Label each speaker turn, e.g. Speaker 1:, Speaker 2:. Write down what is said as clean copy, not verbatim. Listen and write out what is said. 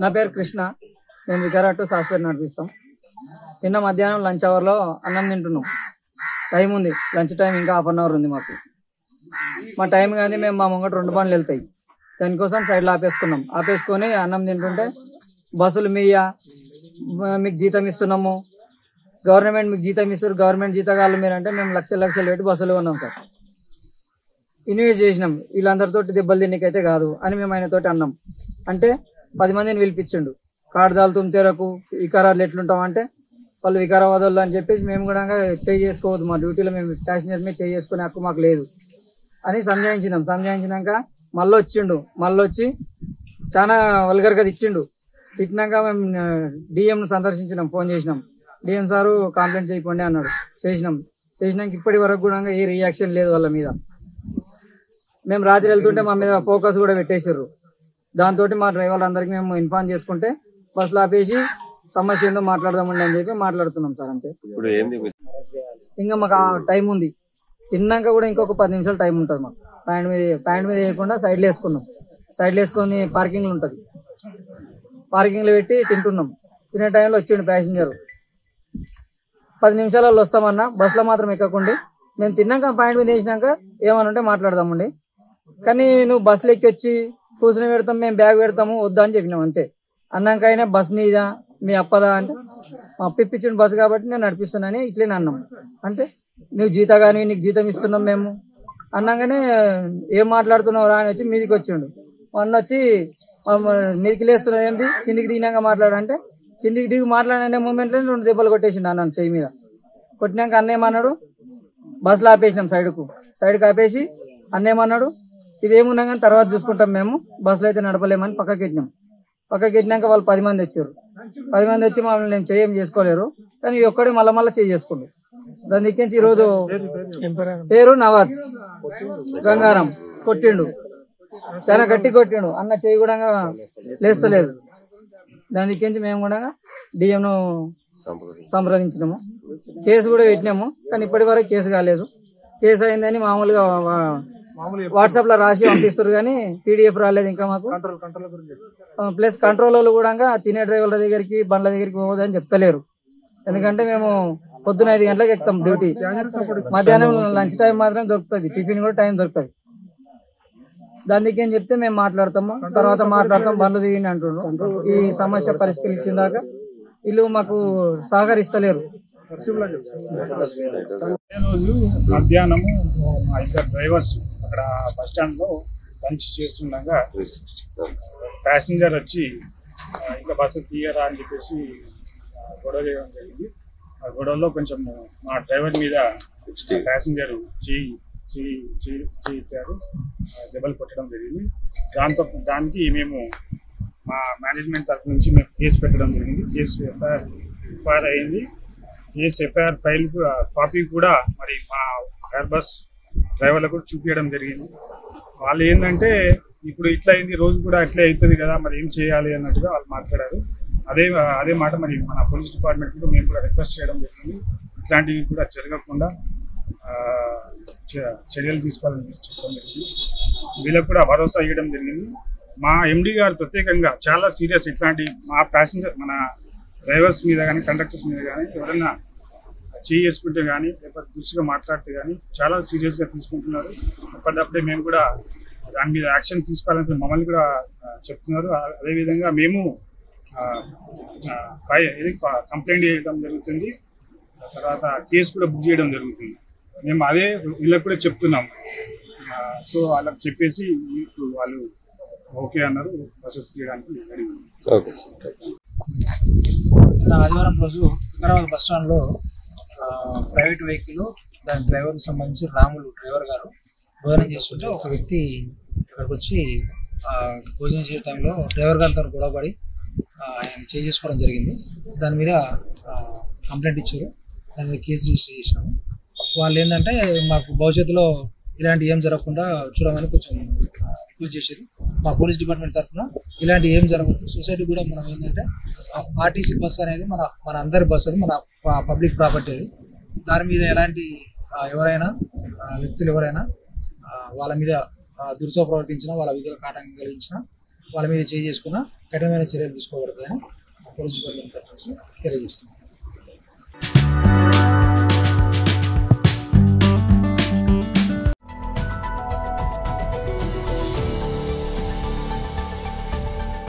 Speaker 1: నా పేరు కృష్ణ. నేను వికారాట్ సాఫ్ట్వేర్ నడిపిస్తాం. నిన్న మధ్యాహ్నం లంచ్ అవర్లో అన్నం తింటున్నాం. టైం ఉంది, లంచ్ టైం ఇంకా హాఫ్ అన్ అవర్ ఉంది మాకు. మా టైం కానీ మేము మా ముంగట 2 బండ్లు వెళ్తాయి. దానికోసం సైడ్లో ఆపేసుకొని అన్నం తింటుంటే బస్సులు మీకు జీతం ఇస్తున్నాము, గవర్నమెంట్ మీకు జీతం ఇస్తారు, గవర్నమెంట్ జీతగాళ్ళు మీరంటే మేము లక్షలు పెట్టి బస్సులు కొన్నాం సార్. ఇన్వెస్ట్ చేసినాం, వీళ్ళందరితో దెబ్బలు తిన్నకైతే కాదు అని మేము ఆయనతోటి అన్నాం. అంటే 10 మందిని పిలిపించిండు. కాడదాలు తుమ్తేరకు వికారాలు ఎట్లుంటాం అంటే వాళ్ళు వికారాబాద్ అని చెప్పేసి మేము కూడా చేసుకోవద్దు, మా డ్యూటీలో మేము ప్యాసింజర్ మీద చేసుకునే హక్కు మాకు లేదు అని సంజాయించినాక మళ్ళీ వచ్చి చాలా వల్గర్గా తిట్టినాక మేము డిఎంను సందర్శించినాం, ఫోన్ చేసినాం. డిఎం సారు కంప్లైంట్ చేయకండి అన్నాడు. చేసినాక ఇప్పటి వరకు కూడా ఏ రియాక్షన్ లేదు వాళ్ళ మీద. మేము రాత్రి వెళ్తుంటే మా మీద ఫోకస్ కూడా పెట్టేసారు. దాంతో మా డ్రైవర్లు అందరికీ మేము ఇన్ఫార్మ్ చేసుకుంటే బస్సులో ఆపేసి సమస్య ఏందో మాట్లాడదామండి అని చెప్పి మాట్లాడుతున్నాం సార్. అంతే. ఇంకా మాకు టైం ఉంది, తిన్నాక కూడా ఇంకొక 10 నిమిషాలు టైం ఉంటుంది మాకు. ప్యాంట్ మీద వేయకుండా సైడ్లో వేసుకొని పార్కింగ్లో ఉంటుంది, పార్కింగ్లో పెట్టి తింటున్నాం. తినే టైంలో వచ్చిండు ప్యాసింజర్. 10 నిమిషాలలో వస్తామన్నా బస్సులో మాత్రం ఎక్కకండి, మేము తిన్నాక ప్యాంట్ మీద వేసినాక ఏమని ఉంటే మాట్లాడదామండి, కానీ నువ్వు బస్సులో ఎక్కి వచ్చి కూర్చుని పెడతాం, మేము బ్యాగ్ పెడతాము వద్దా అని చెప్పినాం. అంతే. అన్నాక అయినా బస్ నీదా మీ అప్పదా అంటే మా అప్ప ఇప్పించిన బస్సు కాబట్టి నేను నడిపిస్తున్నాను ఇట్లే అన్నాం. అంటే నువ్వు నీకు జీతం ఇస్తున్నాం మేము అన్నాగానే ఏం మాట్లాడుతున్నావు రా అని వచ్చి మీదికి వచ్చిండు. అన్న వచ్చి మీదికి లేస్తున్నావు ఏంటి, కిందికి దిగినాక మాట్లాడంటే కిందికి దిగి మాట్లాడే మూమెంట్లో 2 దెబ్బలు కొట్టేసిండు అన్న చెయ్యి మీద. కొట్టినాక అన్న ఏమన్నాడు, బస్సులో ఆపేసినాం సైడ్కి ఆపేసి అన్న ఏమన్నాడు, ఇదేమున్నా కానీ తర్వాత చూసుకుంటాం, మేము బస్సులో అయితే నడపలేమని పక్కకి ఎట్టినాక వాళ్ళు 10 మంది వచ్చారు. 10 మంది వచ్చి మమ్మల్ని నేను చేసుకోలేరు, కానీ ఒక్కడే మళ్ళా చేసుకుండు. దాని దిక్కించి ఈరోజు పేరు నవాజ్ గంగారం కొట్టిండు, చాలా గట్టి కొట్టిండు. అన్న చెయ్యి కూడా లేస్తలేదు. దాని దిక్కించి మేము కూడా డిఎంను సంప్రదించినాము, కేసు కూడా పెట్టినాము, కానీ ఇప్పటి వరకు కేసు కాలేదు. కేసు అయిందని మామూలుగా వాట్సాప్ లో రాసి పంపిస్తారు, కానీ పీడిఎఫ్ రాలేదు ఇంకా మాకు. ప్లస్ కంట్రోల్ వాళ్ళు కూడా తినే డ్రైవర్ల దగ్గరికి బండ్ల దగ్గరికి పోవద్దని చెప్తలేరు. ఎందుకంటే మేము పొద్దున 5 గంటలకు ఎక్కుతాం డ్యూటీ, మధ్యాహ్నం లంచ్ టైం మాత్రం దొరుకుతుంది, టిఫిన్ కూడా టైం దొరుకుతుంది. దాని దగ్గర చెప్తే మేము తర్వాత మాట్లాడతాం బండ్లు దిగిని అంటున్నారు. ఈ సమస్య పరిష్కరించిన దాకా వీళ్ళు మాకు సహకరిస్తలేరు.
Speaker 2: రోజు మధ్యాహ్నము మా 2 డ్రైవర్స్ అక్కడ బస్ స్టాండ్ లో లంచ్ చేస్తుండగా ప్యాసింజర్ వచ్చి ఇంకా బస్సు తీయరా అని చెప్పేసి గొడవ చేయడం జరిగింది. ఆ గొడవలో కొంచెం మా డ్రైవర్ మీద ప్యాసింజర్ చేయించారు, దెబ్బలు కొట్టడం జరిగింది. దానికి మేము మా మేనేజ్మెంట్ తరఫు నుంచి మేము కేసు పెట్టడం జరిగింది. కేసు ఎఫ్ఐఆర్ అయింది. ఎఫ్ఐఆర్ ఫైల్ కాపీ కూడా మరి మా ఎయిర్ బస్ డ్రైవర్లకు చూపించడం జరిగింది. వాళ్ళు ఏంటంటే ఇప్పుడు ఇట్లా అయింది, రోజు కూడా అట్లే అవుతుంది కదా, మరి ఏం చేయాలి అన్నట్టుగా వాళ్ళు మాట్లాడారు. అదే మాట మరి మన పోలీస్ డిపార్ట్మెంట్ కూడా మేము కూడా రిక్వెస్ట్ చేయడం జరిగింది, ఇట్లాంటివి కూడా జరగకుండా చర్యలు తీసుకోవాలని చెప్పడం జరిగింది. వీళ్ళకు కూడా భరోసా ఇవ్వడం జరిగింది. మా ఎండి గారు ప్రత్యేకంగా చాలా సీరియస్, ఇట్లాంటి మా ప్యాసింజర్ మన డ్రైవర్స్ మీద కానీ కండక్టర్స్ మీద కానీ ఎవరైనా చేసుకుంటే కానీ లేకపోతే దురుసుగా మాట్లాడితే కానీ చాలా సీరియస్గా తీసుకుంటున్నారు. అప్పటికప్పుడే మేము కూడా దాని మీద యాక్షన్ తీసుకోవాలని మమ్మల్ని కూడా చెప్తున్నారు. అదేవిధంగా మేము కంప్లైంట్ చేయడం జరుగుతుంది, తర్వాత కేసు కూడా బుక్ చేయడం జరుగుతుంది. మేము అదే వీళ్ళకి కూడా చెప్తున్నాం. సో వాళ్ళకి చెప్పేసి ఇప్పుడు వాళ్ళు ఓకే అన్నారు, బస్సెస్ తీయడానికి రెడీ.
Speaker 3: ఆదివారం రోజు వికారాబాద్ బస్ స్టాండ్ లో ప్రైవేట్ వెహికల్ దాని డ్రైవర్ కి సంబంధించి రాములు డ్రైవర్ గారు భోజనం చేస్తుంటే ఒక వ్యక్తి ఇక్కడికి వచ్చి భోజనం చేసే టైంలో డ్రైవర్ గారితో గొడవపడి ఆయన చేసుకోవడం జరిగింది. దాని మీద కంప్లైంట్ ఇచ్చారు, దాని మీద కేసు రిజిస్టర్ చేసినాము. వాళ్ళు ఏంటంటే మాకు భవిష్యత్తులో ఇలాంటి ఏం జరగకుండా చూడమని కొంచెం రిక్వెస్ట్ చేశారు. మా పోలీస్ డిపార్ట్మెంట్ తరఫున ఇలాంటి ఏం జరగదు. సొసైటీ కూడా మనం ఏంటంటే ఆర్టీసీ బస్ అనేది మన అందరి బస్, అది మన పబ్లిక్ ప్రాపర్టీ. అది దాని మీద ఎలాంటి వ్యక్తులు ఎవరైనా వాళ్ళ మీద దురుస ప్రవర్తించినా, వాళ్ళ విధులకు ఆటంకం కలిగించినా వాళ్ళ మీద చేసుకున్న కఠినమైన చర్యలు తీసుకోబడతాయని పోలీసు డిపార్ట్మెంట్ తరఫు నుంచి తెలియజేస్తుంది.